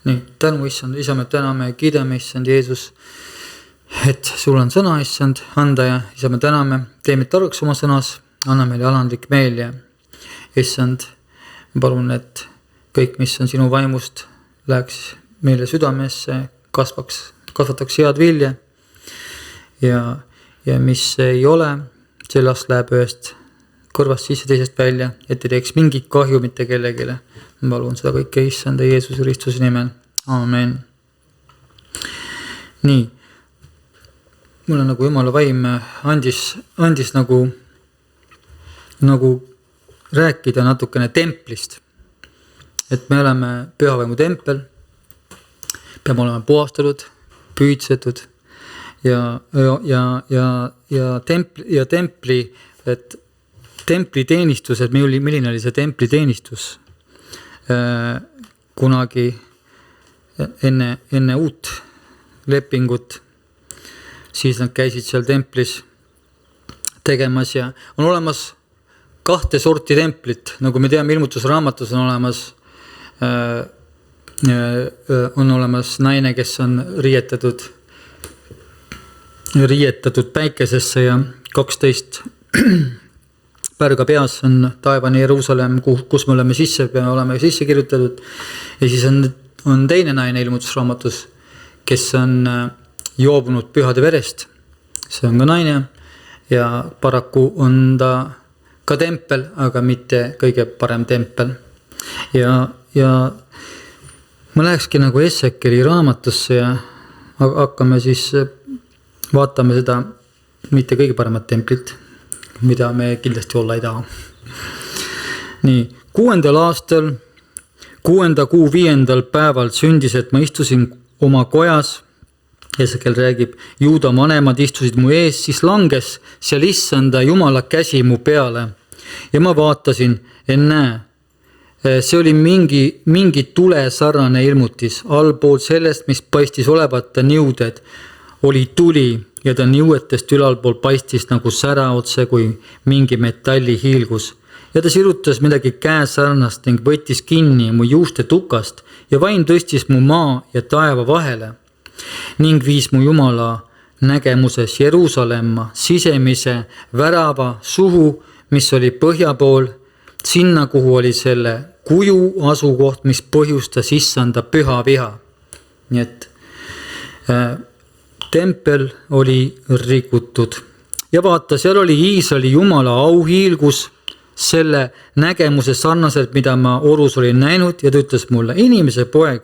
Nii, tänu issand, isa, me täname ja kiidame issand Jeesus, et sul on sõna issand anda ja isa, me täname, tee meid targaks oma sõnas, anna meile alandlik meel ja issand, palun, et kõik, mis on sinu vaimust, läheks meile südamesse, kasvataks head vilja ja mis ei ole, sellest läheb ühest kõrvast sisse teisest välja, et ei teeks mingit kahju mitte kellegile. Ma palun seda kõike issanda Jeesuse Kristuse nimel. Aamen. Nii, mulle nagu Jumala vaim andis nagu rääkida natukene templist. Et me oleme pühavaimu tempel, peame olema puhastatud, püüdsetud ja templi, et templiteenistus, et milline oli see templiteenistus kunagi enne uut lepingut, siis nad käisid seal templis tegemas ja on olemas 2 sorti templit, nagu me teame, ilmutusraamatus on olemas naine, kes on riietatud päikesesse ja 12 pärga peas on taevani Jeruusalemm, kus me oleme sisse kirjutatud. Ja siis on teine naine ilmutusraamatus, kes on joobunud pühade verest. See on ka naine ja paraku on ta ka tempel, aga mitte kõige parem tempel. Ja ma lähekski nagu Esekeli raamatusse ja hakkame siis vaatame seda mitte kõige paremat templit, mida me kindlasti olla ei taha. Nii, 6. aastal, 6. kuu 5. päeval sündis, et ma istusin oma kojas, Esekel räägib, Juuda vanemad istusid mu ees, siis langes seal issanda Jumala käsi mu peale. Ja ma vaatasin, näe, see oli mingi tule sarnane ilmutis, allpool sellest, mis paistis olevate niuded, oli tuli ja ta niuetest ülalpool paistis nagu sära otse kui mingi metalli hiilgus. Ja ta sirutas midagi käesarnast ning võttis kinni mu juuste tukast ja vaim tõstis mu maa ja taeva vahele ning viis mu Jumala nägemuses Jeruusalemma sisemise värava suhu, mis oli põhja pool, sinna, kuhu oli selle kuju asukoht, mis põhjustas issanda püha viha. Nii et tempel oli rikutud. Ja vaata, seal oli Iisraeli Jumala auhiilgus selle nägemuse sarnaselt, mida ma orus olin näinud ja ta ütles mulle, inimese poeg,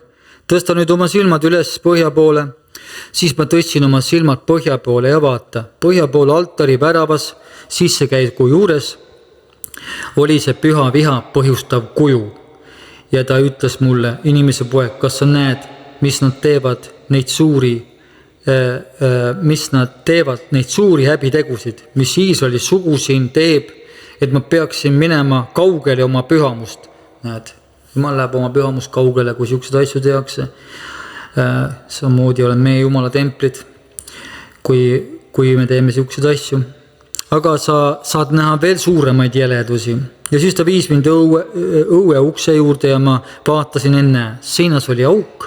tõsta nüüd oma silmad üles põhja poole. Siis ma tõstsin oma silmad põhja poole ja vaata, põhja poole altari väravas sissekäigu juures oli see püha viha põhjustav kuju. Ja ta ütles mulle, inimese poeg, kas sa näed, mis nad teevad neid suuri häbitegusid, mis Iisraeli sugu siin teeb, et ma peaksin minema kaugele oma pühamust. Näed, Jumal läheb oma pühamust kaugele, kui siuksed asju tehakse. Samamoodi olen meie Jumala templid, kui me teeme siuksed asju. Aga sa saad näha veel suuremaid jäledusi. Ja siis ta viis mind õue ukse juurde ja ma vaatasin enne, seinas oli auk.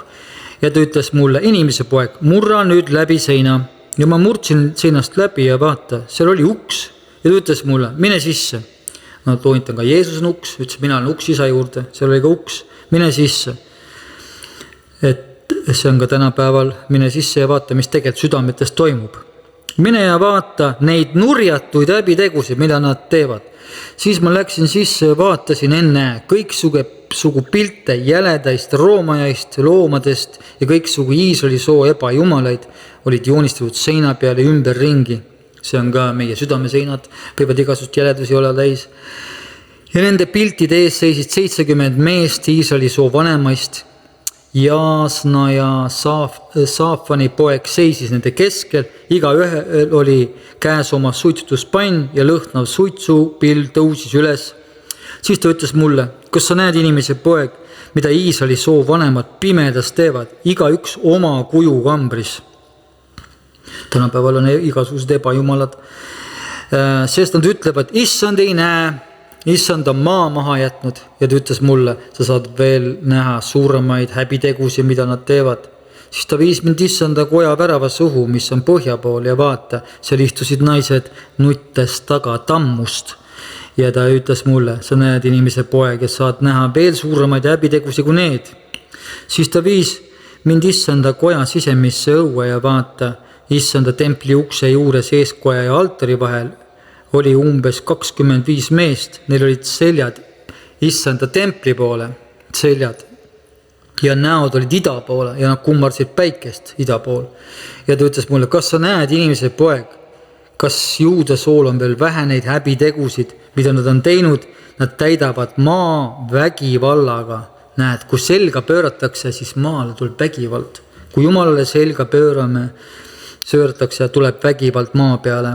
Ja ta ütles mulle, inimese poeg, murra nüüd läbi seina. Ja ma murdsin seinast läbi ja vaata, seal oli uks. Ja ta ütles mulle, mine sisse. No toonitan ka Jeesus on uks, ütles, mina olen uks isa juurde, seal oli ka uks, mine sisse. Et see on ka tänapäeval, mine sisse ja vaata, mis tegelikult südametes toimub. Mine ja vaata neid nurjatuid häbitegusid, mida nad teevad. Siis ma läksin sisse ja vaatasin enne kõiksugu pilte jäledaist roomajaist, loomadest ja kõiksugu Iisraeli soo ebajumalaid olid joonistatud seina peale ümber ringi. See on ka meie südameseinad, võivad igasust jäledusi olla täis. Ja nende piltide ees seisid 70 meest Iisraeli soo vanemaist. Jaasna ja Saafani poeg seisis nende keskel, iga ühel oli käes oma suitsutuspann ja lõhnav suitsupill tõusis üles. Siis ta ütles mulle, kas sa näed inimese poeg, mida Iisraeli soo vanemad pimedas teevad, iga üks oma kuju kambris. Tänapäeval on igasugused ebajumalad, sest nad ütlevad, issand ei näe issand on maa maha jätnud ja ta ütles mulle, sa saad veel näha suuremaid häbitegusi, mida nad teevad. Siis ta viis mind issanda koja väravas õhu, mis on põhja pool ja vaata, seal istusid naised nuttes taga tammust. Ja ta ütles mulle, sa näed inimese poeg ja saad näha veel suuremaid häbitegusi kui need. Siis ta viis mind issanda koja sisemisse õue ja vaata, issanda templi ukse juures eeskoja ja altari vahel oli umbes 25 meest, neil olid seljad issanda templi poole, seljad. Ja näod olid ida poole ja nad kummarsid päikest ida pool. Ja ta ütles mulle, kas sa näed inimese poeg, kas juuda sool on veel vähe neid häbitegusid, mida nad on teinud, nad täidavad maa vägivallaga. Näed, kui selga pööratakse, siis maale tuleb vägivald. Kui jumalale selga pööratakse, tuleb vägivald maa peale.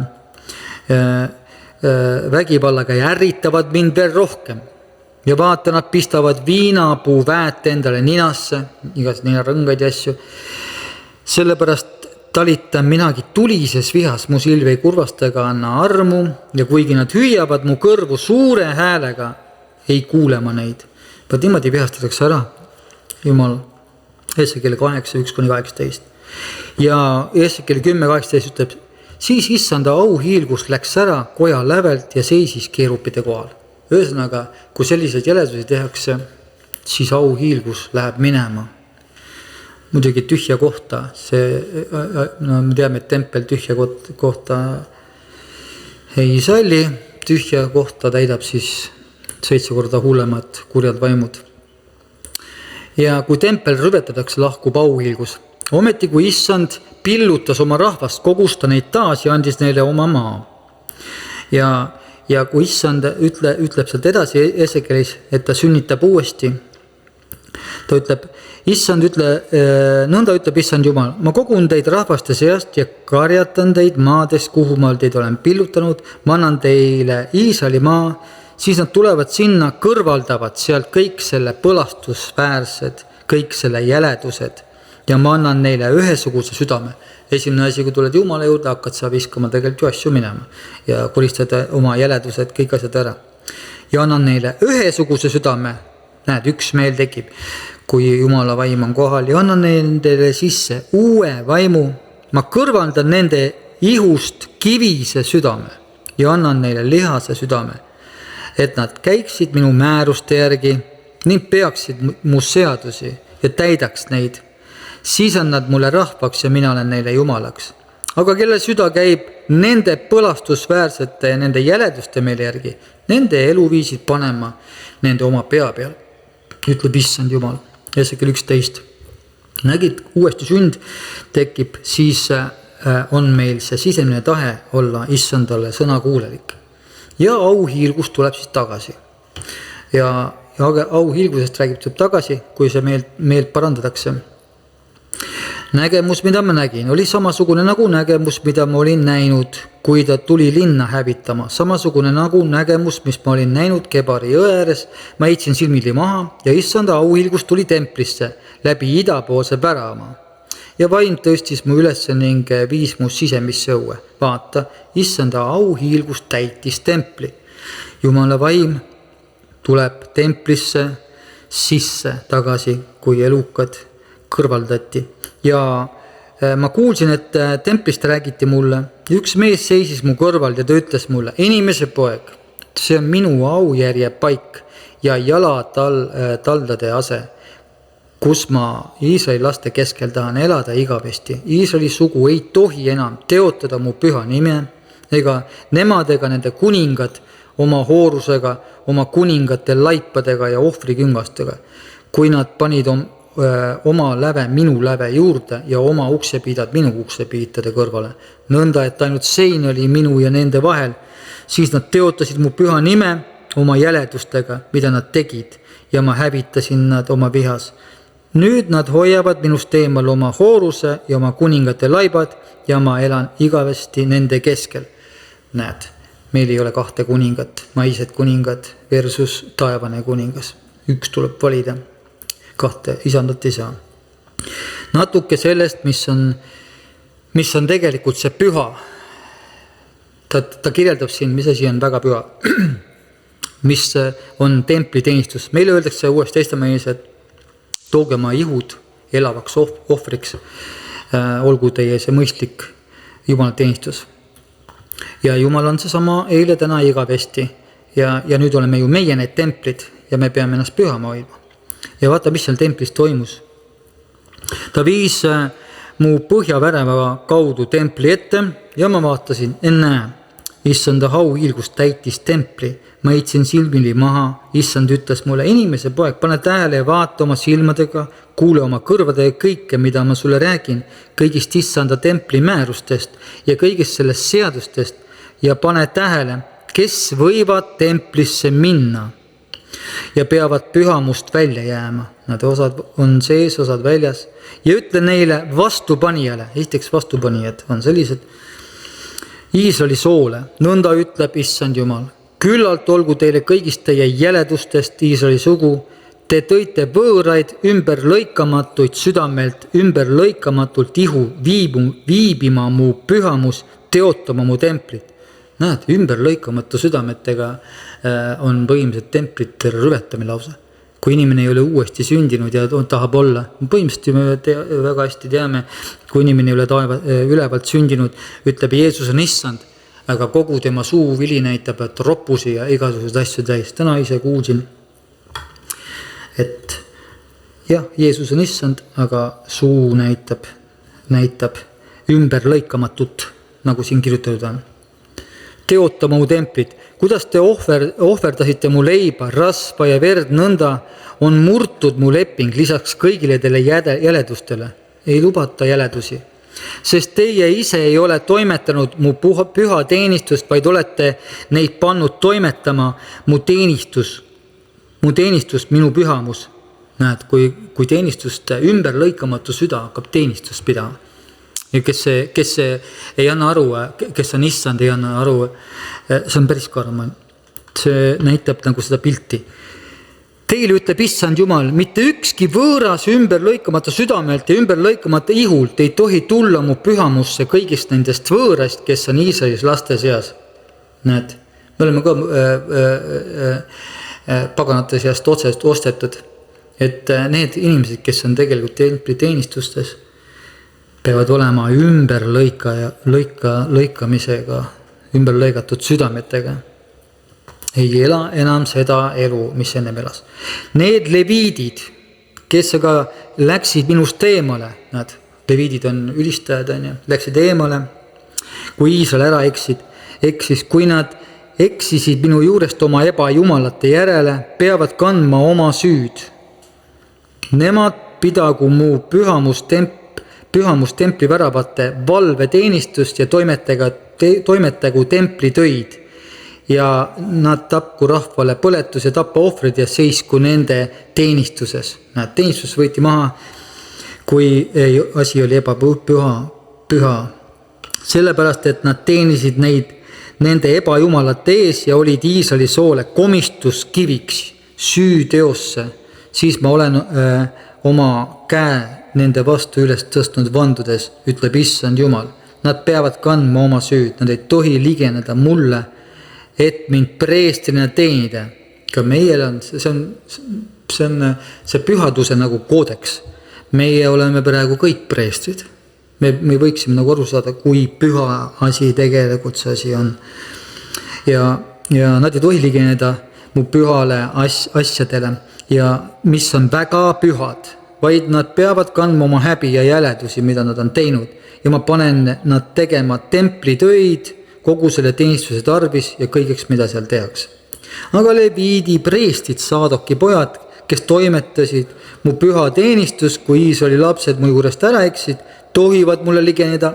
Vägivallaga ja ärritavad mind veel rohkem. Ja vaata, nad pistavad viinapuu väät endale ninasse, igas ninarõngaid ja asju. Sellepärast talitan minagi tulises vihas, mu silvi ei kurvastega anna armu ja kuigi nad hüüavad mu kõrvu suure häälega, ei kuule ma neid. Vaat niimoodi vihastatakse ära Jumal. Esekiel 8:1-18. Ja Esekiel 10:18 ütleb, siis issanda auhiilgus läks ära koja lävelt ja seisis keerupide kohal. Ühesõnaga, kui selliseid jäledusi tehakse, siis auhiilgus läheb minema. Muidugi tühja kohta, me teame, et tempel tühja kohta ei salli, tühja kohta täidab siis 7 korda hullemad kurjad vaimud. Ja kui tempel rüvetatakse, lahkub auhiilgus. Ometi kui issand pillutas oma rahvast, kogus ta neid taas ja andis neile oma maa. Ja kui issand ütleb sealt edasi Esekelis, et ta sünnitab uuesti, ta ütleb, nõnda ütleb issand Jumal, ma kogun teid rahvaste seast ja karjatan teid maadest, kuhu ma teid olen pillutanud, ma annan teile Iisraeli maa, siis nad tulevad sinna, kõrvaldavad sealt kõik selle põlastusväärsed, kõik selle jäledused ja ma annan neile ühesuguse südame. Esimene asi, kui tuled Jumala juurde, hakkad sa viskama tegelikult ju asju minema ja koristad oma jäledused, kõik asjad ära. Ja annan neile ühesuguse südame, näed, üks meel tekib, kui Jumala vaim on kohal ja annan nendele sisse uue vaimu. Ma kõrvaldan nende ihust kivise südame ja annan neile lihase südame, et nad käiksid minu määruste järgi ning peaksid mu seadusi ja täidaks neid. Siis on nad mulle rahvaks ja mina olen neile jumalaks. Aga kelle süda käib nende põlastusväärsete ja nende jäleduste meile järgi, nende eluviisid panema nende oma pea peal, ütleb issand Jumal. Esekiel 11. Nägid, uuesti sünd tekib, siis on meil see sisemine tahe olla issandale sõnakuulelik. Ja auhiilgus tuleb siis tagasi. Ja auhiilgusest räägib tagasi, kui see meelt parandatakse. Nägemus, mida ma nägin, oli samasugune nagu nägemus, mida ma olin näinud, kui ta tuli linna hävitama. Samasugune nagu nägemus, mis ma olin näinud Kebari jõe ääres. Ma heitsin silmili maha ja issanda auhiilgus tuli templisse läbi idapoolse värava. Ja vaim tõstis mu ülesse ning viis mu sisemisse õue. Vaata, issanda auhiilgus täitis templi. Jumala vaim tuleb templisse sisse tagasi, kui elukad kõrvaldati. Ja ma kuulsin, et templist räägiti mulle. Üks mees seisis mu kõrval ja ta ütles mulle, inimese poeg, see on minu aujärje paik ja jalataldade ase, kus ma Iisraeli laste keskel tahan elada igavesti. Iisraeli sugu ei tohi enam teotada mu püha nime ega nemad ega nende kuningad oma hoorusega, oma kuningate laipadega ja ohvriküngastega. Kui nad panid oma läve minu läve juurde ja oma uksepiidad minu uksepiitade kõrvale. Nõnda, et ainult sein oli minu ja nende vahel, siis nad teotasid mu püha nime oma jäledustega, mida nad tegid ja ma hävitasin nad oma vihas. Nüüd nad hoiavad minust eemal oma hooruse ja oma kuningate laibad ja ma elan igavesti nende keskel. Näed, meil ei ole 2 kuningat, maised kuningad versus taevane kuningas. Üks tuleb valida. 2 isandat ei saa. Natuke sellest, mis on tegelikult see püha. Ta kirjeldab siin, mis asi on väga püha. mis on templiteenistus. Meile öeldakse Uues Testamendis, et tooge oma ihud elavaks ohvriks, olgu teie see mõistlik Jumala teenistus. Ja Jumal on see sama eile, täna, igavesti. Ja nüüd oleme ju meie need templid ja me peame ennast pühama hoidma. Ja vaata, mis seal templis toimus. Ta viis mu põhjavärava kaudu templi ette ja ma vaatasin, ennäe, issanda hauhiilgus täitis templi. Ma heitsin silmili maha, issand ütles mulle, inimese poeg, pane tähele ja vaata oma silmadega, kuule oma kõrvadega kõike, mida ma sulle räägin, kõigist issanda templi määrustest ja kõigist sellest seadustest ja pane tähele, kes võivad templisse minna ja peavad pühamust välja jääma. Nad osad on sees, osad väljas ja ütle neile vastupanijale, esiteks vastupanijad on sellised, Iisraeli soole, nõnda ütleb issand Jumal. Küllalt olgu teile kõigist teie jäledustest Iisraeli sugu. Te tõite võõraid ümber lõikamatuid südamelt, ümber lõikamatult ihu viibima mu pühamus, teotama mu templit. Näed, ümber lõikamatu südametega on põhimõtteliselt templite rüvetamine lausa. Kui inimene ei ole uuesti sündinud ja tahab olla, põhimõtteliselt me väga hästi teame, kui inimene ei ole ülevalt sündinud, ütleb Jeesus on issand, aga kogu tema suu vili näitab, et roppusi ja igasugused asju täis. Täna ise kuulsin, et jah, Jeesus on issand, aga suu näitab ümber lõikamatut, nagu siin kirjutatud on. Teotama mu templit. Kuidas te ohverdasite mu leiba, rasva ja verd nõnda, on murtud mu leping lisaks kõigile teile jäledustele. Ei lubata jäledusi. Sest teie ise ei ole toimetanud mu püha teenistust, vaid olete neid pannud toimetama mu teenistust, minu pühamus. Näed, kui teenistust ümber lõikamatu süda hakkab teenistust pidama. Ja kes ei anna aru, kes on issand, ei anna aru, see on päris karm. See näitab nagu seda pilti. Teile ütleb issand Jumal, mitte ükski võõras ümber lõikamata südamelt ja ümber lõikamata ihult ei tohi tulla mu pühamusse kõigist nendest võõrast, kes on Iisraelis laste seas. Näed, me oleme ka paganate seast ostetud, et need inimesed, kes on tegelikult templi teenistustes, peavad olema ümber lõikamisega, ümber lõigatud südametega. Ei ela enam seda elu, mis ennem elas. Need leviidid, kes aga läksid minust eemale, nad, leviidid on ülistajad, läksid eemale, kui Iisrael ära eksis, kui nad eksisid minu juurest oma ebajumalate järele, peavad kandma oma süüd. Nemad pidagu mu pühamus templi väravate valveteenistust ja toimetagu templi töid ja nad tapku rahvale põletus ja tappa ohvrid ja seisku nende teenistuses. Näed, teenistus võeti maha, kui asi oli ebapüha. Sellepärast, et nad teenisid neid nende ebajumalate ees ja olid Iisraeli soole komistuskiviks süüteosse, siis ma olen oma käe nende vastu üles tõstnud vandudes, ütleb issand Jumal. Nad peavad kandma oma süüd, nad ei tohi ligeneda mulle, et mind preestrina teenida. Ka meil on, see on see pühaduse nagu koodeks. Meie oleme praegu kõik preestrid. Me võiksime nagu aru saada, kui püha asi tegelikult see asi on. Ja nad ei tohi ligeneda mu pühale asjadele ja mis on väga pühad, vaid nad peavad kandma oma häbi ja jäledusi, mida nad on teinud. Ja ma panen nad tegema templitöid kogu selle teenistuse tarvis ja kõigeks, mida seal tehakse. Aga leviidi preestid, Saadoki pojad, kes toimetasid mu püha teenistus, kui Iisraeli lapsed mu juurest ära eksid, tohivad mulle ligeneda.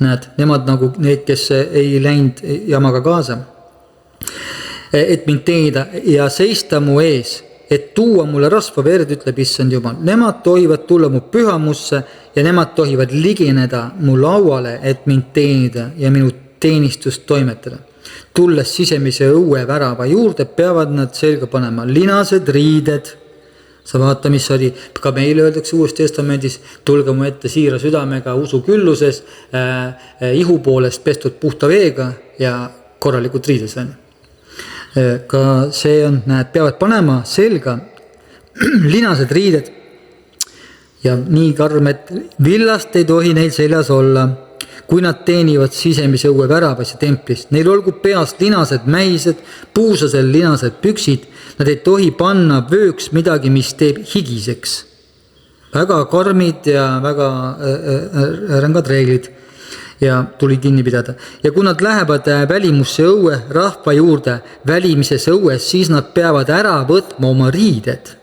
Näed, nemad nagu need, kes ei läinud jamaga kaasa, et mind teenida ja seista mu ees, et tuua mulle rasva verd, ütleb issand Jumal. Nemad tohivad tulla mu pühamusse ja nemad tohivad ligineda mu lauale, et mind teenida ja minu teenistust toimetada. Tulles sisemise õue värava juurde, peavad nad selga panema linased riided. Sa vaata, mis oli, ka meile öeldakse Uues Testamendis, tulge mu ette siira südamega usu külluses, ihu poolest pestud puhta veega ja korralikult riides on. Ka see on, näed, peavad panema selga linased riided ja nii karm, et villast ei tohi neil seljas olla, kui nad teenivad sisemise õue värabas ja templist. Neil olgu peast linased mähised, puusasel linased püksid, nad ei tohi panna vööks midagi, mis teeb higiseks. Väga karmid ja väga rängad reeglid ja tuli kinni pidada. Ja kui nad lähevad välimusse õue rahva juurde välimises õues, siis nad peavad ära võtma oma riided,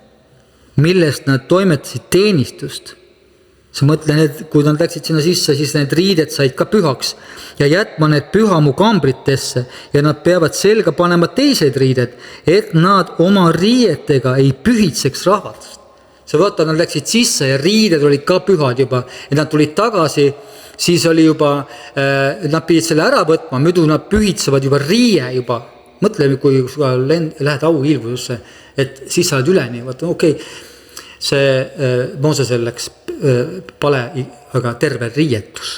millest nad toimetasid teenistust. Sa mõtlen, et kui nad läksid sinna sisse, siis need riided said ka pühaks ja jätma need pühamu kambritesse ja nad peavad selga panema teised riided, et nad oma riietega ei pühitseks rahvast. Sa vaata, nad läksid sisse ja riided olid ka pühad juba ja nad tulid tagasi, siis oli juba, nad pidid selle ära võtma, muidu nad pühitsevad juba riie juba. Mõtle, kui lähed auhiilgusse, et siis sa oled üleni, vaata, okei. See Moosesel läks pale, aga terve riietus.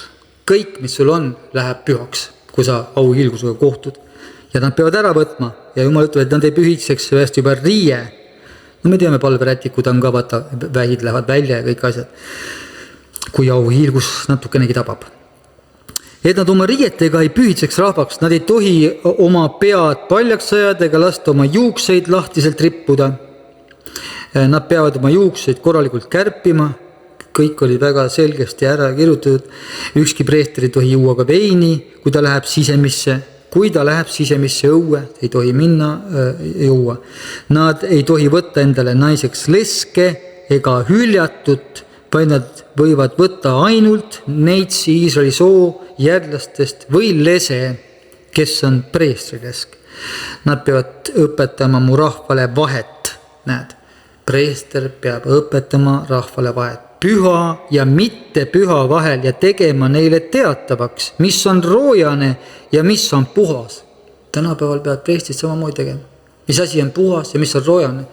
Kõik, mis sul on, läheb pühaks, kui sa auhiilgusega kohtud. Ja nad peavad ära võtma ja Jumal ütleb, et nad ei pühitseks ühest juba riie. No me teame, palverätikud on ka, vaata, vähid lähevad välja ja kõik asjad. Kui auhiilgus natukenegi tabab. Et nad oma riietega ei pühitseks rahvaks, nad ei tohi oma pead paljaks ajada ega lasta oma juukseid lahtiselt rippuda. Nad peavad oma juukseid korralikult kärpima, kõik oli väga selgesti ära kirjutatud. Ükski preester ei tohi juua ka veini, kui ta läheb sisemisse. Kui ta läheb sisemisse õue, ei tohi minna juua. Nad ei tohi võtta endale naiseks leske ega hüljatut, vaid nad võivad võtta ainult neitsi Iisraeli soo järglastest või lese, kes on preestrilesk. Nad peavad õpetama mu rahvale vahet, näed. Preester peab õpetama rahvale vahet püha ja mitte püha vahel ja tegema neile teatavaks, mis on roojane ja mis on puhas. Tänapäeval peavad preestrid samamoodi tegema. Mis asi on puhas ja mis on roojane?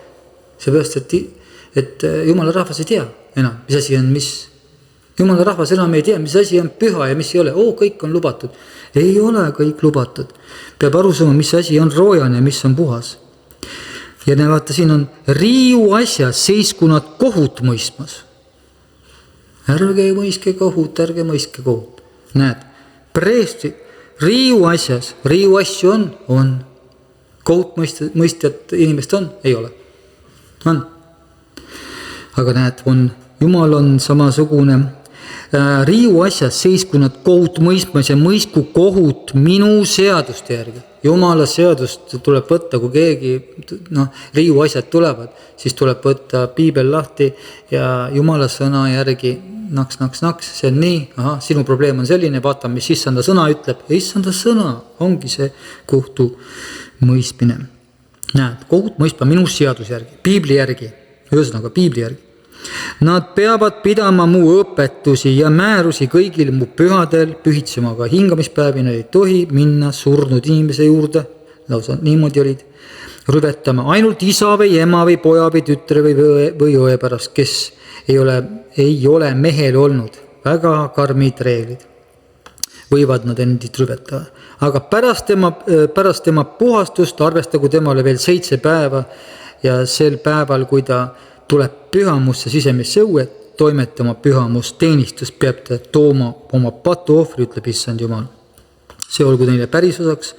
Seepärast, et Jumala rahvas ei tea enam, mis asi on mis. Jumala rahvas enam ei tea, mis asi on püha ja mis ei ole. Kõik on lubatud. Ei ole kõik lubatud. Peab aru saama, mis asi on roojane ja mis on puhas. Ja vaata, siin on riiu asjas seisku nad kohut mõistmas. Ärge mõiske kohut, ärge mõiske kohut. Näed, preestri riiu asjas, riiu asju on. Kohut mõistjat inimest on, ei ole. On. Aga näed, Jumal on samasugune. Riiu asjas seisku nad kohut mõistmas ja mõisku kohut minu seaduste järgi. Jumala seadust tuleb võtta, kui keegi riiu asjad tulevad, siis tuleb võtta piibel lahti ja Jumala sõna järgi naks, see on nii, sinu probleem on selline, vaata, mis issanda sõna ütleb. Issanda sõna ongi see kohtu mõistmine. Näed, kohut mõistma minu seaduse järgi, piibli järgi, ühesõnaga piibli järgi. Nad peavad pidama mu õpetusi ja määrusi kõigil mu pühadel, pühitsema ka hingamispäevi, nad ei tohi minna surnud inimese juurde, lausa niimoodi olid, rüvetama ainult isa või ema või poja või tütre või õe pärast, kes ei ole mehel olnud. Väga karmid reeglid. Võivad nad endid rüvetada. Aga pärast tema puhastust arvestagu temale veel 7 päeva ja sel päeval, kui ta tuleb pühamusse sisemisse õue, toimetama pühamust teenistust, peab ta tooma oma patuohvri, ütleb issand Jumal. See olgu neile pärisosaks,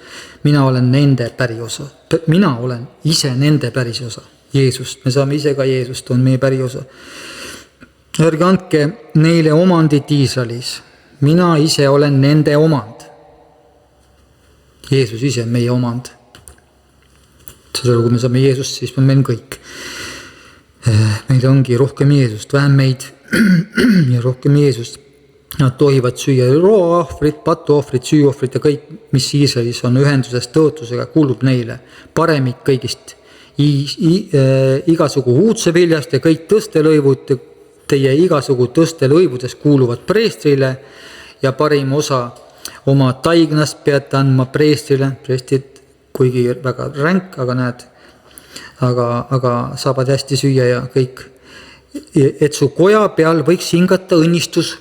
mina olen nende päriosa. Mina olen ise nende pärisosa. Jeesust, me saame ise ka Jeesust, on meie päriosa. Ärge andke neile omandit Iisraelis. Mina ise olen nende omand. Jeesus ise on meie omand. Seda, kui me saame Jeesust, siis on meil kõik. Meil ongi rohkem Jeesust, vähem meid ja rohkem Jeesust. Nad tohivad süüa rooahvrit, patuohvrit, süüohvrit ja kõik, mis Iisraelis on ühenduses tõotusega, kuulub neile. Paremik kõigist igasugu uudseviljast ja kõik tõstelõivud, teie igasugu tõstelõivudes kuuluvad preestrile ja parim osa oma taignast peate andma preestrile. Preestrid, kuigi väga ränk, aga näed, aga saavad hästi süüa ja kõik. Et su koja peal võiks hingata õnnistus.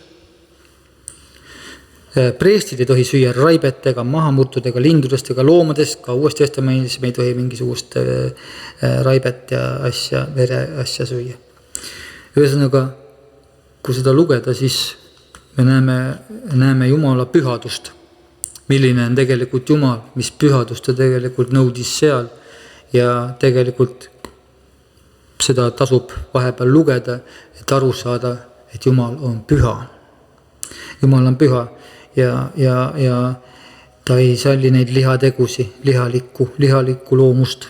preestid ei tohi süüa raibet ega mahamurtud ega lindudest ega loomadest, ka Uues Testamendis me ei tohi mingisugust raibet ja vere asja süüa. Ühesõnaga, kui seda lugeda, siis me näeme Jumala pühadust. Milline on tegelikult Jumal, mis pühadust ta tegelikult nõudis seal ja tegelikult seda tasub vahepeal lugeda, et aru saada, et Jumal on püha. Jumal on püha ja ta ei salli neid lihategusi, lihalikku loomust.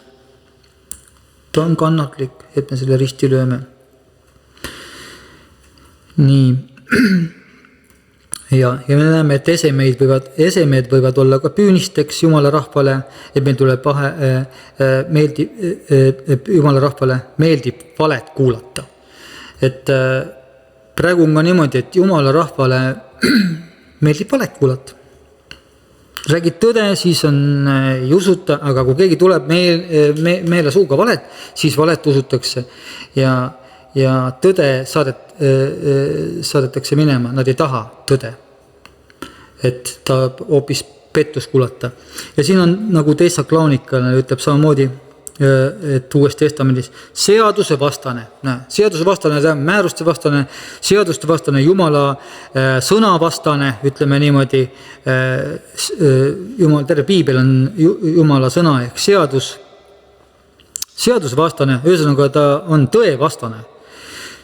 Ta on kannatlik, et me selle risti lööme. Nii. Ja me näeme, et esemed võivad olla ka püünisteks Jumala rahvale, et meil tuleb Jumala rahvale meeldib valet kuulata. Et praegu on ka niimoodi, et Jumala rahvale meeldib valet kuulata. Räägid tõde, siis ei usuta, aga kui keegi tuleb meele suuga valet, siis valet usutakse ja tõde saadetakse minema, nad ei taha tõde. Et ta hoopis pettus kuulata. Ja siin on nagu Thessaloonikale ütleb samamoodi, et Uues Testamendis seaduse vastane, määruste vastane, seaduste vastane, Jumala sõna vastane, ütleme niimoodi, terve piibel on Jumala sõna ehk seaduse vastane, ühesõnaga ta on tõe vastane.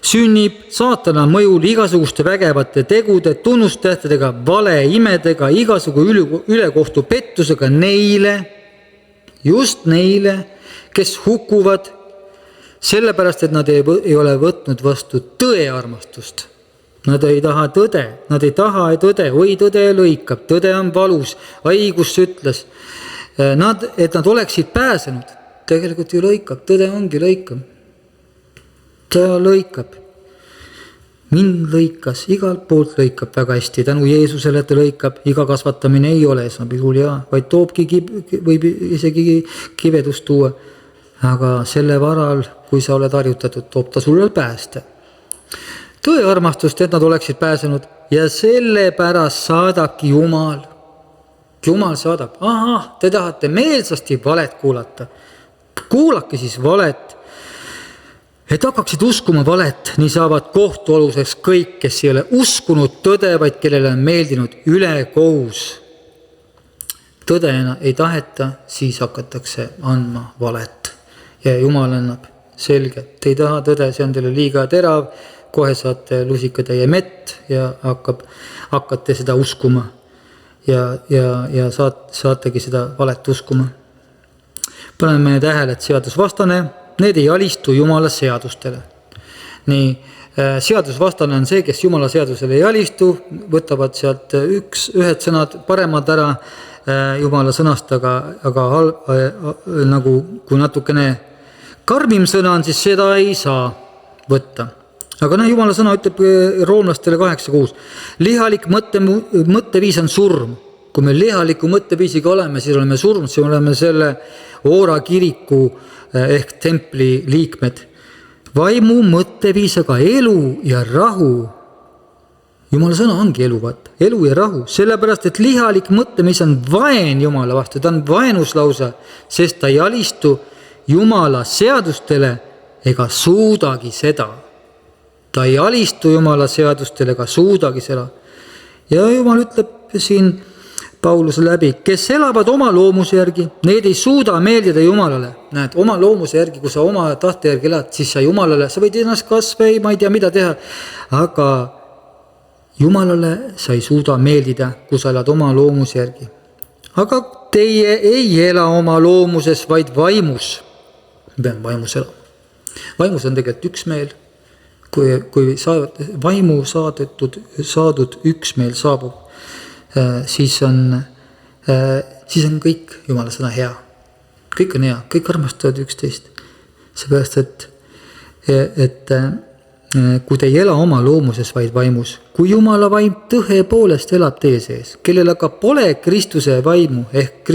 Sünnib saatana mõjul igasuguste vägevate tegude, tunnustähtedega, vale imedega, igasugu ülekohtu pettusega neile, just neile, kes hukkuvad, sellepärast, et nad ei ole võtnud vastu tõe armastust. Nad ei taha tõde, oi tõde lõikab, tõde on valus, õigus ütles. Et nad oleksid pääsenud, tegelikult ju lõikab, tõde ongi lõikab. Ta lõikab. Mind lõikas, igalt poolt lõikab väga hästi. Tänu Jeesusele ta lõikab, iga kasvatamine ei ole esmapilgul vaid toobki, võib isegi kivedust tuua. Aga selle varal, kui sa oled harjutatud, toob ta sulle pääste. Tõe armastust, et nad oleksid pääsenud ja selle pärast saadabki Jumal. Jumal saadab, te tahate meelsasti valet kuulata. Kuulake siis valet. Et hakkaksid uskuma valet, nii saavad kohtualuseks kõik, kes ei ole uskunud tõde, vaid kellele on meeldinud ülekohus. Tõdena ei taheta, siis hakatakse andma valet. Ja Jumal annab selge, te ei taha tõde, see on teile liiga terav, kohe saate lusikatäie mett ja hakkate seda uskuma ja saategi seda valet uskuma. Paneme tähele, et seadusvastane, need ei alistu Jumala seadustele. Nii, seadusvastane on see, kes Jumala seadusele ei alistu, võtavad sealt ühed sõnad paremad ära Jumala sõnast, aga nagu kui natukene karmim sõna on, siis seda ei saa võtta. Aga Jumala sõna ütleb roomlastele 8.6. Lihalik mõtteviis on surm. Kui me lihaliku mõtteviisiga oleme, siis oleme surm, siis oleme selle Oora kiriku ehk templi liikmed. Vaimu mõtteviisaga elu ja rahu. Jumala sõna ongi elu, elu ja rahu. Sellepärast, et lihalik mõtteviis on vaen Jumala vastu. Ta on vaenus lausa, sest ta ei alistu Jumala seadustele ega suudagi seda. Ta ei alistu Jumala seadustele ega suudagi seda. Ja Jumal ütleb siin Pauluse läbi, kes elavad oma loomuse järgi, need ei suuda meeldida Jumalale. Näed, oma loomuse järgi, kui sa oma tahte järgi elad, siis sa Jumalale, sa võid ennast kasvõi, ma ei tea, mida teha, aga Jumalale sa ei suuda meeldida, kui sa elad oma loomuse järgi. Aga teie ei ela oma loomuses, vaid vaimus. Pean vaimus elama. Vaimus on tegelikult üksmeel. Kui vaimu saadud üksmeel saabub, siis on kõik Jumala sõna hea. Kõik on hea, kõik armastavad üksteist. Seepärast, et kui te ei ela oma loomuses, vaid vaimus, kui Jumala vaim tõepoolest elab teie sees, kellel aga pole Kristuse vaimu ehk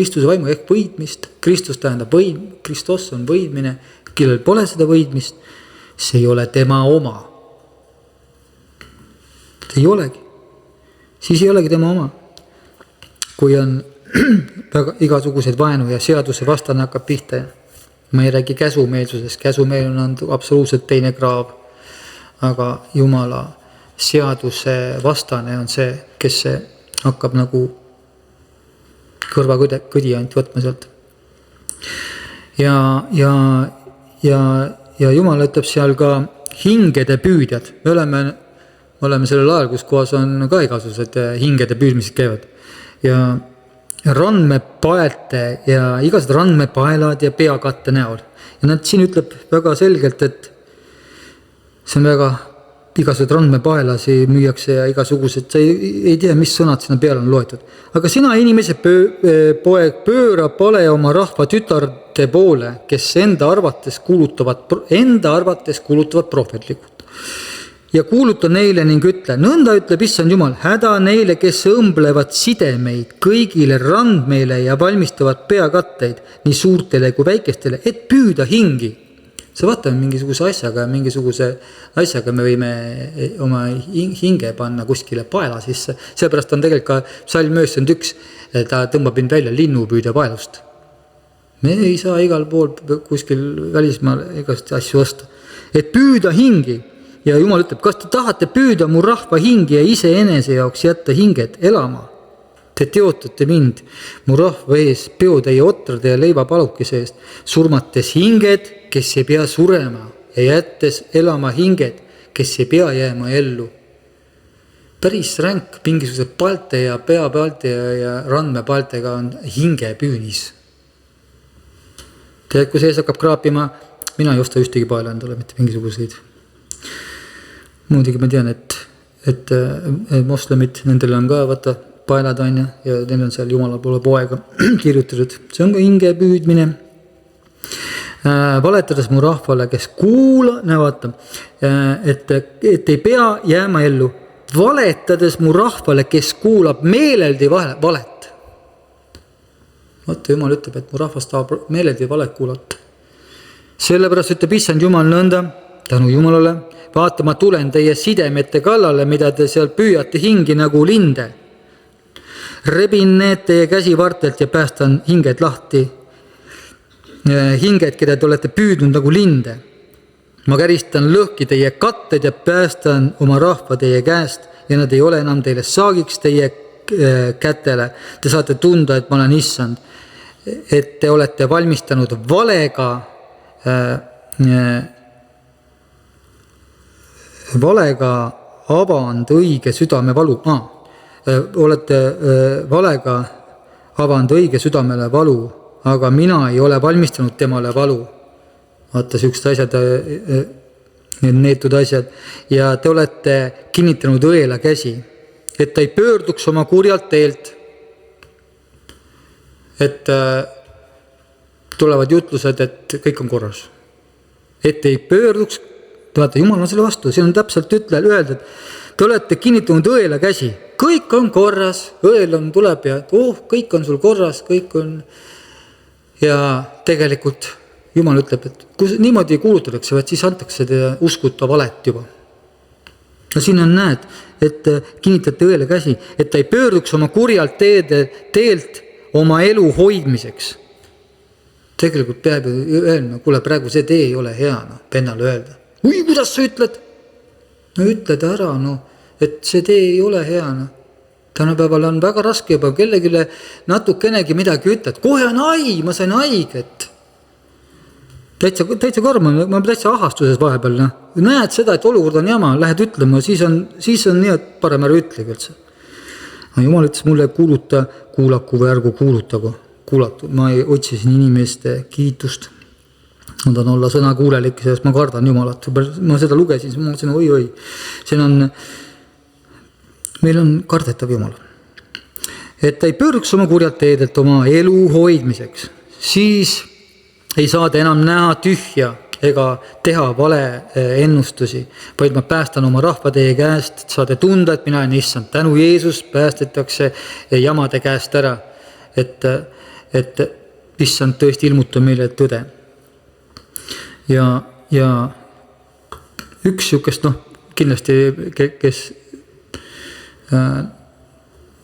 võidmist, Kristus tähendab võim, Kristus on võidmine, kellel pole seda võidmist, see ei ole tema oma. Ei olegi. Siis ei olegi tema oma. kui on väga igasuguseid vaenu ja seaduse vastane hakkab pihta. Ma ei räägi käsumeelsusest, käsumeel on absoluutselt teine kraav, aga Jumala seaduse vastane on see, kes see hakkab nagu kõrvakõdi ainult võtma sealt. Ja Jumal ütleb seal ka hingede püüdjad. Me oleme sellel ajal, kus kohas on ka igasugused hingede püüdmised käivad. Ja randmepaelte ja igasugused randmepaelad ja peakatte näol. Ja nad siin ütleb väga selgelt, et see on väga igasugused randmepaelasi müüakse ja igasugused, sa ei tea, mis sõnad sinna peale on loetud. Aga sina inimese poeg pööra pale oma rahva tütarde poole, kes enda arvates kuulutavad prohvetlikult. Ja kuuluta neile ning ütle, nõnda ütleb issand Jumal, häda neile, kes õmblevad sidemeid kõigile randmeile ja valmistavad peakatteid nii suurtele kui väikestele, et püüda hingi. See vaatame mingisuguse asjaga me võime oma hinge panna kuskile paela sisse. Seepärast on tegelikult ka Psalm 91, ta tõmbab mind välja linnupüüdja paelust. Me ei saa igal pool kuskil välismaal igast asju osta. Et püüda hingi. Ja Jumal ütleb, kas te tahate püüda mu rahva hingi ja ise enese jaoks jätta hinged elama? Te teotate mind mu rahva ees peotäie otrade ja leivapalukise eest, surmates hinged, kes ei pea surema ja jättes elama hinged, kes ei pea jääma ellu. Päris ränk, mingisugused palte ja peapalte ja randmepaltega on hingepüünis. Tead, kui sees hakkab kraapima, mina ei osta ühtegi paela endale, mitte mingisuguseid. Muidugi ma tean, et moslemid, nendel on ka vaata paelad on ja neil on seal Jumala poole poega kirjutatud. See on ka hinge püüdmine. Valetades mu rahvale, kes vaata, et ei pea jääma ellu. Valetades mu rahvale, kes kuulab meeleldi valet. Vaata, Jumal ütleb, et mu rahvas tahab meeleldi valet kuulata. Sellepärast ütleb issand Jumal nõnda, tänu Jumalale, vaata, ma tulen teie sidemete kallale, mida te seal püüate hingi nagu linde. Rebin need teie käsivartelt ja päästan hinged lahti. Hinged, keda te olete püüdnud nagu linde. Ma käristan lõhki teie katted ja päästan oma rahva teie käest ja nad ei ole enam teile saagiks teie kätele. Te saate tunda, et ma olen issand, et te olete valmistanud valega avand õige südame valu. Olete valega avand õige südamele valu, aga mina ei ole valmistanud temale valu. Vaata, süüksed asjad, neetud asjad. Ja te olete kinnitanud õela käsi, et ta ei pöörduks oma kurjalt teelt. Et tulevad jutlused, et kõik on korras. Et ei pöörduks, vaata, Jumal on selle vastu, siin on täpselt öeldud, et te olete kinnitanud õela käsi. Kõik on korras, õel on tuleb ja kõik on sul korras, kõik on. Ja tegelikult Jumal ütleb, et kui niimoodi kuulutatakse, siis antakse uskuta valet juba. No siin on näed, et kinnitate õele käsi, et ta ei pöörduks oma kurjalt teelt oma elu hoidmiseks. Tegelikult peab öelma, kuule, praegu see tee ei ole hea, pennale öelda. Kuidas sa ütled? No ütled ära, et see tee ei ole hea. Tänapäeval on väga raske juba kellegile natukenegi midagi ütled. Kohe on ma sain haiget. Täitsa karm, ma täitsa ahastuses vahepeal. Näed seda, et olukord on jama, lähed ütlema, siis on nii, et parem ära ütlegi üldse. Jumal ütles mulle, kuulaku või ärgu kuulutagu. Ma otsisin inimeste kiitust. Ma tahan olla sõna kuulelik, sest ma kardan Jumalat. Ma seda lugesin, ma mõtlesin, oi. Meil on kardetav Jumal. Et ta ei pöörduks oma kurjalt teedelt oma elu hoidmiseks. Siis ei saada enam näha tühja ega teha vale ennustusi, vaid ma päästan oma rahva teie käest, et saate tunda, et mina olen issand. Tänu Jeesus päästetakse jamade käest ära, et issand tõesti ilmuta meile tõde. Ja üks sükest, kindlasti, kes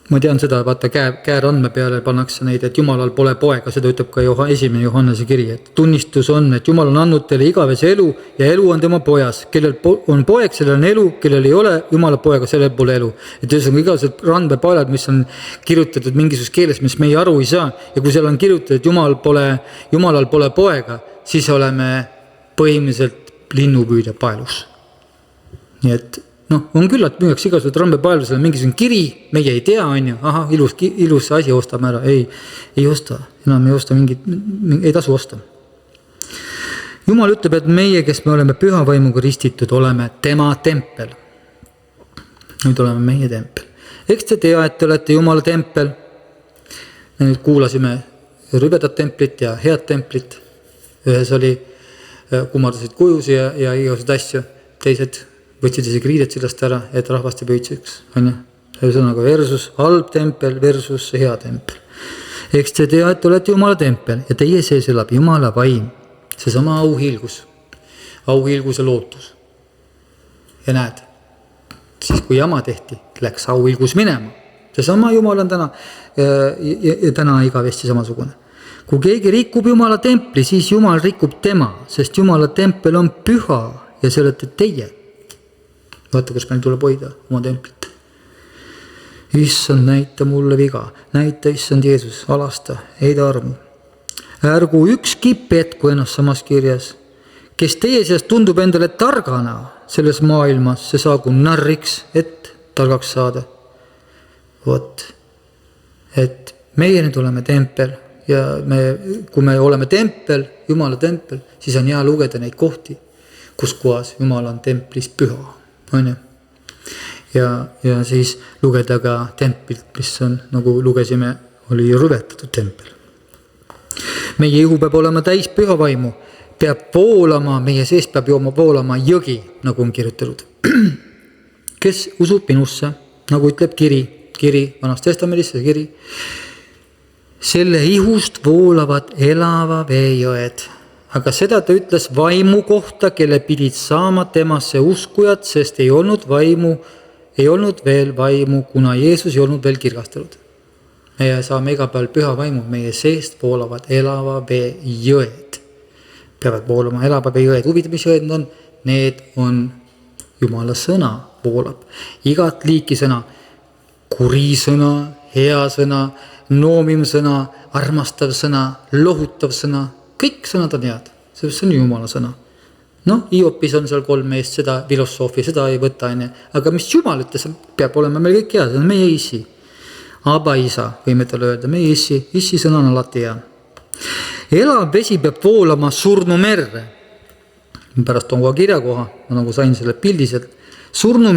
ma tean seda, vaata käärandme peale pannakse neid, et Jumalal pole poega, seda ütleb ka 1. Johannese kiri, et tunnistus on, et Jumal on andnud teile igavese elu ja elu on tema pojas. Kellel on poeg, sellel on elu, kellel ei ole Jumala poega, sellel pole elu. Et ühesõnaga igased randmepaelad, mis on kirjutatud mingisuguses keeles, mis meie aru ei saa, ja kui seal on kirjutatud, et Jumalal pole poega, siis oleme põhimõtteliselt linnupüüdja paelus. Nii et on küll, et müüaks igasugused randmepaelusele mingisugune kiri, meie ei tea, on ju, ilus asi ostame ära, ei osta, enam ei osta ei tasu osta. Jumal ütleb, et meie, kes me oleme püha vaimuga ristitud, oleme tema tempel. Nüüd oleme meie tempel. Eks te tea, et te olete Jumala tempel. Me nüüd kuulasime rübedat templit ja head templit. Ühes oli kummardasid kujusi ja igasugused asju, teised võtsid isegi riidet sellest ära, et rahvast ei püütsiks. Ühesõnaga versus halb tempel versus hea tempel. Eks te tea, et te olete Jumala tempel ja teie sees elab Jumala vaim. Seesama auhiilguse lootus. Ja näed, siis kui jama tehti, läks auhiilgus minema. Seesama Jumal on täna igavesti samasugune. Kui keegi rikub Jumala templi, siis Jumal rikub tema, sest Jumala tempel on püha ja see olete teie. Vaata, kus meil tuleb hoida oma templit. Issand, näita mulle viga. Näita, issand Jeesus, alasta, heida armu. Ärgu ükski petku ennast samas kirjas. Kes teie seast tundub endale targana selles maailmas, see saagu narriks, et targaks saada. Vot, et meie nüüd oleme tempel ja kui me oleme tempel, Jumala tempel, siis on hea lugeda neid kohti, kus kohas Jumal on templis püha. Ja siis lugeda ka tempilt, mis on, nagu lugesime, oli rüvetatud tempel. Meie ihu peab olema täis püha vaimu, peab voolama, meie sees peab voolama jõgi, nagu on kirjutatud. Kes usub minusse, nagu ütleb kiri, Vanas Testamendis see kiri, selle ihust voolavad elava veejõed. Aga seda ta ütles vaimu kohta, kelle pidid saama temasse uskujad, sest ei olnud veel vaimu, kuna Jeesus ei olnud veel kirgastunud. Meie saame iga päev püha vaimu, meie seest voolavad elava vee jõed. Peavad voolama elava vee jõed. Huvitav, mis jõed on? Need on Jumala sõna voolab. Igat liiki sõna, kuri sõna, hea sõna, noomim sõna, armastav sõna, lohutav sõna. Kõik sõnad on head, see on Jumala sõna. Iopis on seal 3 meest, seda filosoofi, seda ei võta, aga mis Jumal ütles, peab olema meil kõik hea, see on meie issi. Aba isa, võime talle öelda, meie issi sõna on alati hea. Elav vesi peab voolama surnu merre. Pärast on koha kirjakoha, ma nagu sain selle pildiselt. Surnu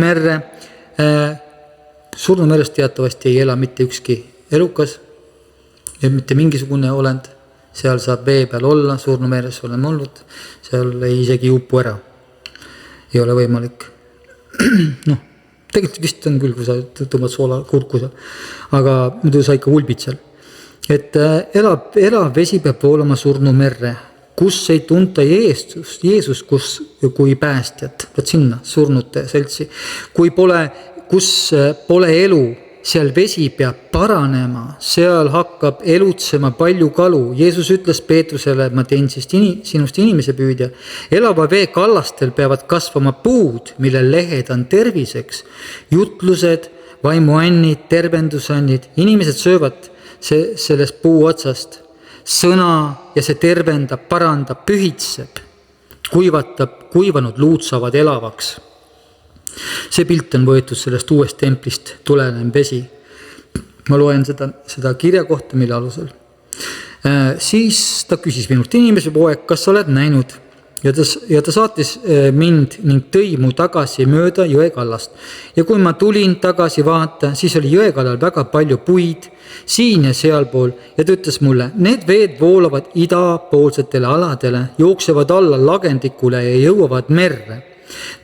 merest teatavasti ei ela mitte ükski elukas ja mitte mingisugune olend. Seal saab vee peal olla, surnu meres oleme olnud, seal ei isegi upu ära. Ei ole võimalik. Tegelikult vist on küll, kui sa tõmbad soola kurku seal, aga muidu sa ikka ulbid seal. Et elav vesi peab voolama surnu merre, kus ei tunta Jeesus kui päästjat, võt sinna surnute seltsi. Kus pole elu, seal vesi peab paranema, seal hakkab elutsema palju kalu. Jeesus ütles Peetrusele, et ma teen sinust inimese püüdja. Elava vee kallastel peavad kasvama puud, mille lehed on terviseks. Jutlused, vaimuannid, tervendusannid. Inimesed söövad sellest puu otsast. Sõna ja see tervendab, parandab, pühitseb, kuivanud luud saavad elavaks. See pilt on võetud sellest uuest templist tulenev vesi. Ma loen seda kirja kohta, mille alusel. Siis ta küsis minult, inimese poeg, kas sa oled näinud? Ja ta saatis mind ning tõi mu tagasi mööda jõekallast. Ja kui ma tulin tagasi vaata, siis oli jõekallal väga palju puid, siin ja sealpool. Ja ta ütles mulle, need veed voolavad idapoolsetele aladele, jooksevad alla lagendikule ja jõuavad merre.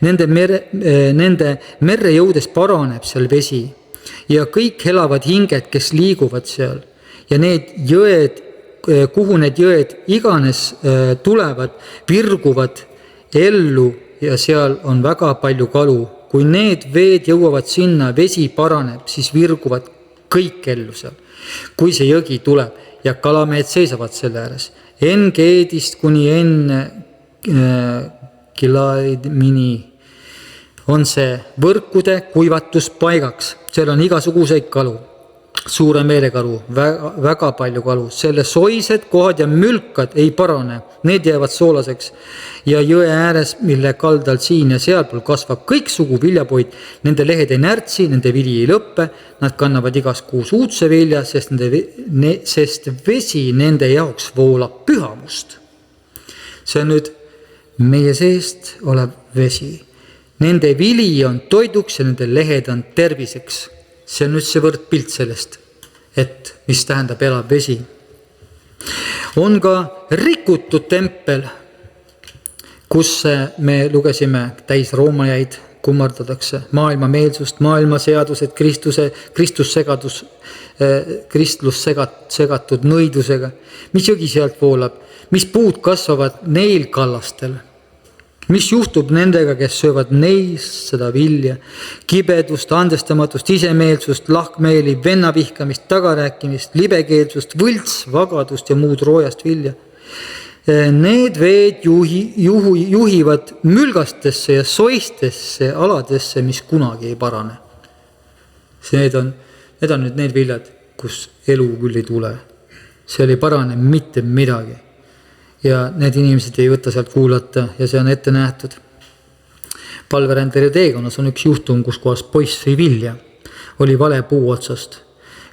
Nende merre jõudes paraneb seal vesi ja kõik elavad hinged, kes liiguvad seal. Ja need jõed, kuhu need jõed iganes tulevad, virguvad ellu ja seal on väga palju kalu. Kui need veed jõuavad sinna, vesi paraneb, siis virguvad kõik ellu seal. Kui see jõgi tuleb ja kalamehed seisavad selle ääres, Engeedist kuni Kilaidmini on see võrkude kuivatuspaigaks. Seal on igasuguseid kalu, suure meelekalu, väga palju kalu. Selle soised kohad ja mülkad ei parane, need jäävad soolaseks. Ja jõe ääres, mille kaldal siin ja sealpool kasvab kõiksugu viljapuid, nende lehed ei närtsi, nende vili ei lõppe, nad kannavad igas kuus uudse vilja, sest vesi nende jaoks voolab pühamust. See on nüüd meie seest olev vesi. Nende vili on toiduks ja nende lehed on terviseks. See on nüüd see võrdpilt sellest, et mis tähendab elav vesi. On ka rikutud tempel, kus me lugesime täis roomajaid, kummardatakse maailma meelsust, maailma seadused, kristlus segatud nõidusega. Mis jõgi sealt voolab? Mis puud kasvavad neil kallastel? Mis juhtub nendega, kes söövad neist seda vilja? Kibedust, andestamatust, isemeelsust, lahkmeeli, vennavihkamist, tagarääkimist, libekeelsust, võlts, vagadust ja muud roojast vilja. Need veed juhivad mülgastesse ja soistesse aladesse, mis kunagi ei parane. Need on nüüd need viljad, kus elu küll ei tule. Seal ei parane mitte midagi. Ja need inimesed ei võta sealt kuulata ja see on ette nähtud. Palverändleri teekonnas on üks juhtum, kus kohas poiss sõi vilja. Oli vale puu otsast.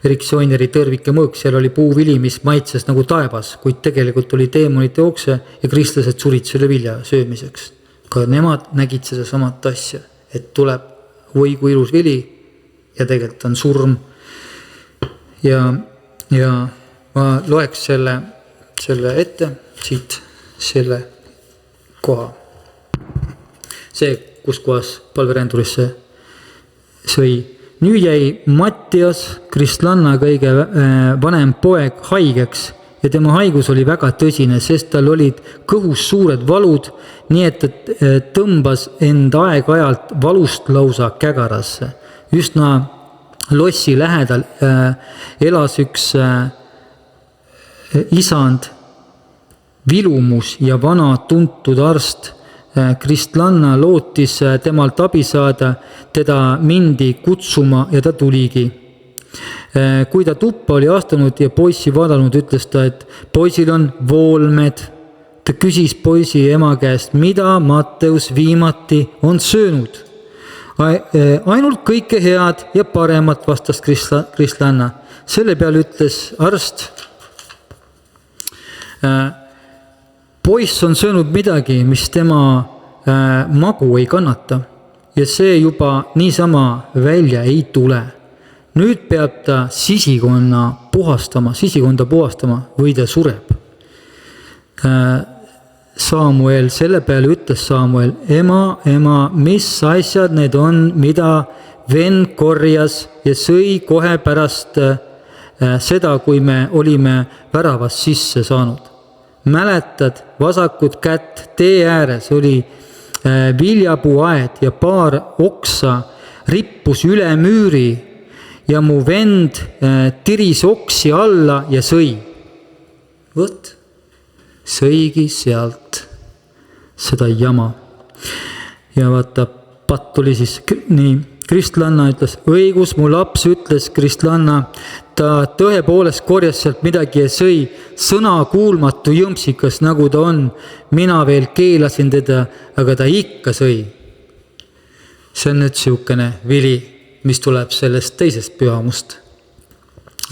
Erik Soineri Tõrvike mõõk, seal oli puuvili, mis maitses nagu taevas, kuid tegelikult oli teemonite okse ja kristlased surid selle vilja söömiseks. Ka nemad nägid seda samat asja, et tuleb oi kui ilus vili ja tegelikult on surm. Ja ma loeks selle ette siit selle koha. See, kus kohas palverändurisse sõi. Nüüd jäi Mattias, Kristlanna kõige vanem poeg, haigeks ja tema haigus oli väga tõsine, sest tal olid kõhus suured valud, nii et tõmbas end aeg-ajalt valust lausa kägarasse. Üsna lossi lähedal elas üks isand, Vilumus ja vana tuntud arst. Kristlanna lootis temalt abi saada, teda mindi kutsuma ja ta tuligi. Kui ta tuppa oli astunud ja poissi vaadanud, ütles ta, et poisil on voolmed. Ta küsis poisi ema käest, mida Matteus viimati on söönud. Ainult kõike head ja paremat, vastas Kristlanna. Selle peale ütles arst, poiss on söönud midagi, mis tema magu ei kannata ja see juba niisama välja ei tule. Nüüd peab ta sisikonda puhastama või ta sureb. Samuel, selle peale ütles Samuel, ema, mis asjad need on, mida vend korjas ja sõi kohe pärast seda, kui me olime väravast sisse saanud. Mäletad, vasakut kätt tee ääres oli viljapuuaed ja paar oksa rippus üle müüri ja mu vend tiris oksi alla ja sõi. Võt, sõigi sealt seda jama. Ja vaata, patt oli siis nii. Kristlanna ütles, õigus, mu laps, ütles Kristlanna, ta tõepoolest korjas sealt midagi ja sõi, sõna kuulmatu jõmsikas, nagu ta on. Mina veel keelasin teda, aga ta ikka sõi. See on nüüd siukene vili, mis tuleb sellest teisest pühamust.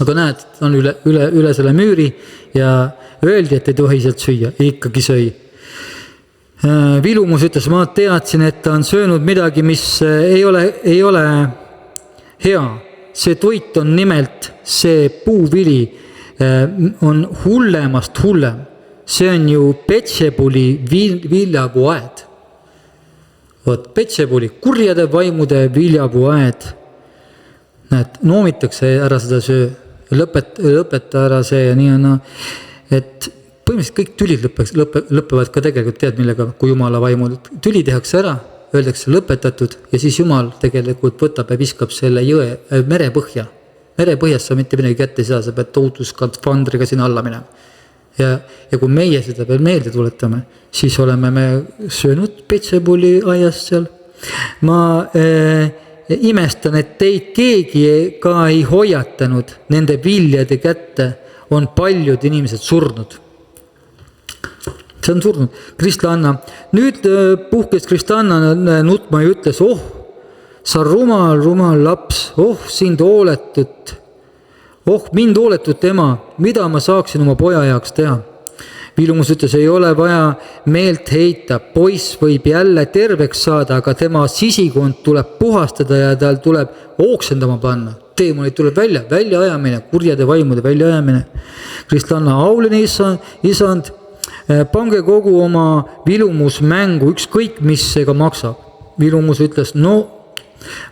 Aga näed, on üle selle müüri ja öeldi, et ei tohi sealt süüa, ikkagi sõi. Vilumus ütles, ma teadsin, et ta on söönud midagi, mis ei ole hea. See toit on nimelt, see puuvili on hullemast hullem. See on ju Petsebuli viljapuuaed. Vot Petsebuli, kurjade vaimude viljapuuaed. Näed, noomitakse ära seda söö, lõpeta ära see ja nii on, et põhimõtteliselt kõik tülid lõpevad ka tegelikult, tead millega, kui Jumala vaimud. Tüli tehakse ära, öeldakse lõpetatud ja siis Jumal tegelikult võtab ja viskab selle mere põhja. merepõhjas sa mitte midagi kätte ei saa, sa pead tohutuskandfandriga sinna alla minema. Ja kui meie seda veel meelde tuletame, siis oleme me söönud Petsepuli aias seal. Ma imestan, et teid keegi ka ei hoiatanud, nende viljade kätte on paljud inimesed surnud. See on surnud. Kristlanna. Nüüd puhkes Kristlanna nutma ja ütles, sa rumal laps, sind hooletut. Mind hooletut ema, mida ma saaksin oma poja jaoks teha? Vilumus ütles, ei ole vaja meelt heita, poiss võib jälle terveks saada, aga tema sisikond tuleb puhastada ja tal tuleb ooksendama panna. Teemonid tuleb välja ajamine, kurjade vaimude välja ajamine. Kristlanna, auline isand, pange kogu oma vilumusmängu, ükskõik mis ega maksab. Vilumus ütles,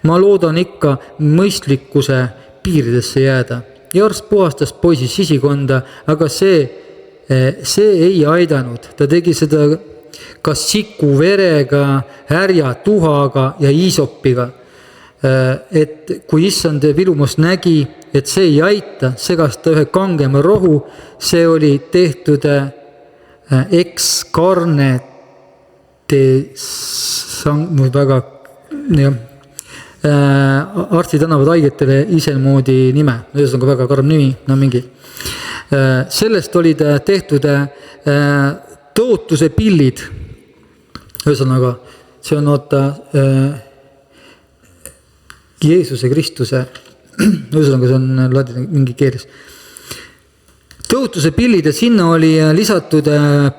ma loodan ikka mõistlikkuse piiridesse jääda. Ja arst puhastas poisi sisikonda, aga see ei aidanud. Ta tegi seda kas siku verega, härja tuhaga ja iisopiga. Et kui issand Vilumus nägi, et see ei aita, segas ta ühe kangema rohu, see oli tehtud ekskarne väga arstid annavad haigetele isemoodi nime, see on ka väga karm nimi, mingi. Sellest olid tehtud tõotuse pillid, ühesõnaga, see on Jeesuse Kristuse, ühesõnaga see on ladina mingi keeles. Tõotuse pillid ja sinna oli lisatud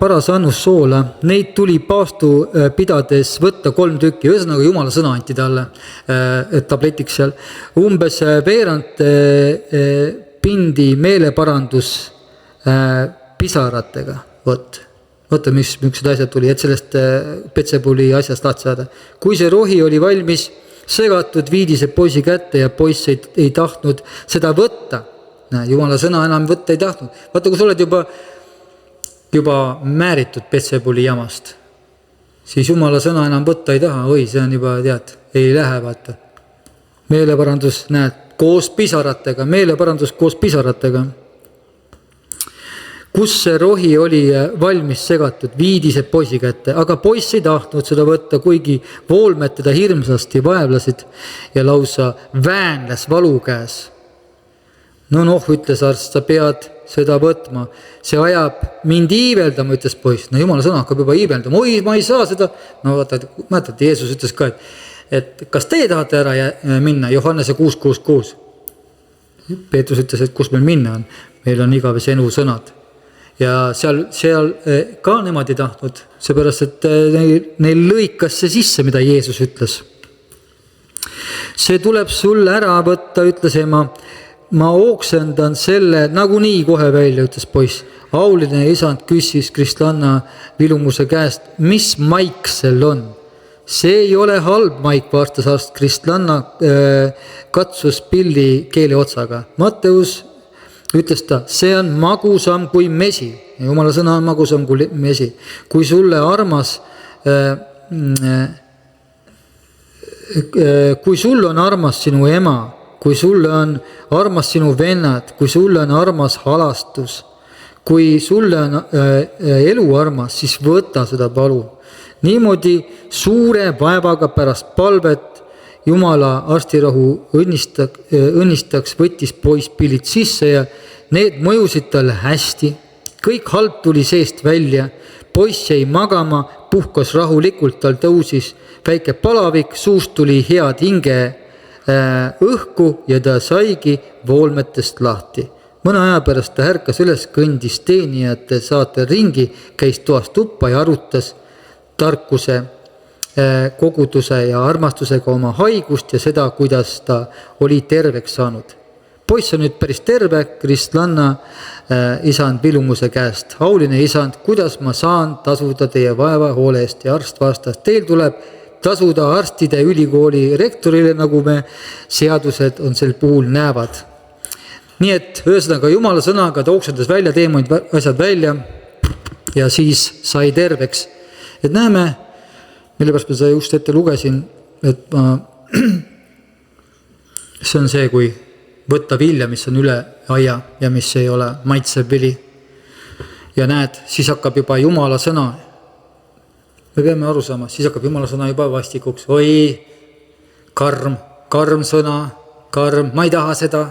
paras annus soola, neid tuli paastu pidades võtta 3 tükki, ühesõnaga Jumala sõna anti talle tabletiks seal. Umbes veerand pindi meeleparandus pisaratega, võtta miksed asjad tuli, et sellest Petsepuli asjast lahti saada. Kui see rohi oli valmis, segatud viidi see poisi kätte ja poiss ei tahtnud seda võtta. Jumala sõna enam võtta ei tahtnud. Vaata, kui sa oled juba määritud Petsepuli jamast, siis Jumala sõna enam võtta ei taha. See on juba, ei lähe, vaata. Meeleparandus, koos pisaratega, meeleparandus koos pisaratega. Kus see rohi oli valmis segatud, viidi see poisi kätte, aga poiss ei tahtnud seda võtta, kuigi voolmed teda hirmsasti vaevlasid ja lausa väänles valu käes. Ütles arst, sa pead seda võtma. See ajab mind iiveldama, ütles poiss. Jumala sõna hakkab juba iiveldama. Ma ei saa seda. Mäletate, Jeesus ütles ka, et kas teie tahate ära minna? Johannese 6:6. Peetrus ütles, et kus meil minna on. Meil on igavese enu sõnad. Ja seal ka nemad ei tahtnud. Seepärast, et neil lõikas see sisse, mida Jeesus ütles. See tuleb sulle ära võtta, ütles ema. Ma ooksendan selle nagunii kohe välja, ütles poiss. Auline isand küsis Kristlanna Vilumuse käest, mis maik sel on? See ei ole halb maik, vastas arst. Kristlanna katsus pilli keele otsaga. Matteus ütles ta, see on magusam kui mesi. Jumala sõna on magusam kui mesi. Kui sulle kui sul on armas sinu ema, kui sulle on armas sinu vennad, kui sulle on armas halastus, kui sulle on elu armas, siis võta seda palu. Niimoodi suure vaevaga pärast palvet Jumala arstirahu õnnistaks võttis poiss pillid sisse ja need mõjusid talle hästi. Kõik halb tuli seest välja. Poiss jäi magama, puhkas rahulikult, tal tõusis väike palavik, suust tuli head hinge õhku ja ta saigi voolmetest lahti. Mõne aja pärast ta ärkas üles, kõndis teenijate saatel ringi, käis toast tuppa ja arutas tarkuse, koguduse ja armastusega oma haigust ja seda, kuidas ta oli terveks saanud. Poiss on nüüd päris terve, Kristlanna isand Vilumuse käest. Auline isand, kuidas ma saan tasuda teie vaeva hoole eest? Ja arst vastas, teil tuleb tasuda arstide ülikooli rektorile, nagu me seadused on sel puhul näevad. Nii et ühesõnaga Jumala sõnaga ta oksendas välja teemonid asjad välja ja siis sai terveks. Et näeme, mille pärast ma seda just ette lugesin, et see on see, kui võtta vilja, mis on üle aia ja mis ei ole maitsev vili. Ja näed, siis hakkab juba Jumala sõna. Me peame aru saama, siis hakkab Jumala sõna juba vastikuks. Oi, karm sõna, karm, ma ei taha seda.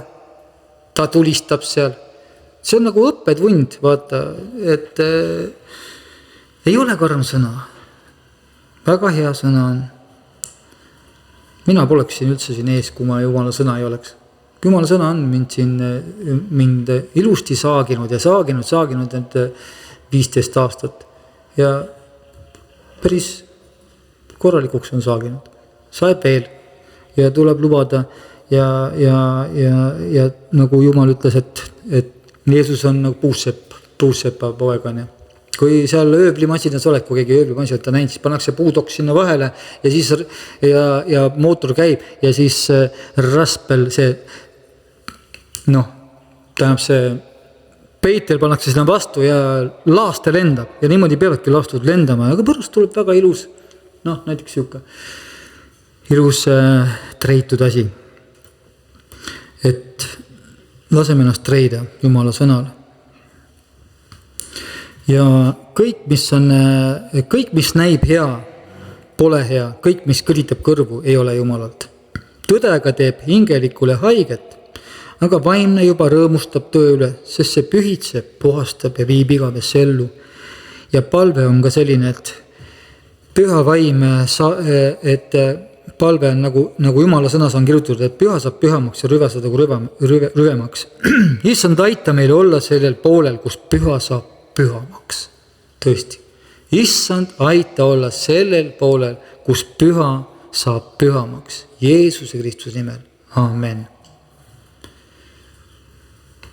Ta tulistab seal. See on nagu õppetund, vaata, et ei ole karm sõna. Väga hea sõna on. Mina poleks siin üldse siin ees, kui ma Jumala sõna ei oleks. Jumala sõna on mind ilusti saaginud ja saaginud need 15 aastat. Ja päris korralikuks on saaginud. Saeb veel ja tuleb lubada ja nagu Jumal ütles, et Jeesus on nagu puussepa poeg on. Kui seal ööblimasinas oled, kui keegi ööblimasinas ta näinud, siis pannakse puudoks sinna vahele ja siis ja mootor käib ja siis raspel see tähendab see peitel pannakse sinna vastu ja laaste lendab ja niimoodi peavadki laastud lendama, aga pärast tuleb väga ilus, näiteks siuke ilus treitud asi, et laseme ennast treida Jumala sõnal. Ja kõik, mis näib hea, pole hea, kõik, mis kõditab kõrvu, ei ole Jumalalt. Tõdega teeb hingelikule haiget, aga vaimne juba rõõmustab töö üle, sest see pühitseb, puhastab ja viib igavesse ellu. Ja palve on ka selline, et püha vaim, et palve on nagu Jumala sõnas on kirjutatud, et püha saab pühamaks ja rüve saab rüvemaks. Issand aita meil olla sellel poolel, kus püha saab pühamaks. Tõesti. Issand aita olla sellel poolel, kus püha saab pühamaks. Jeesuse Kristuse nimel. Amen.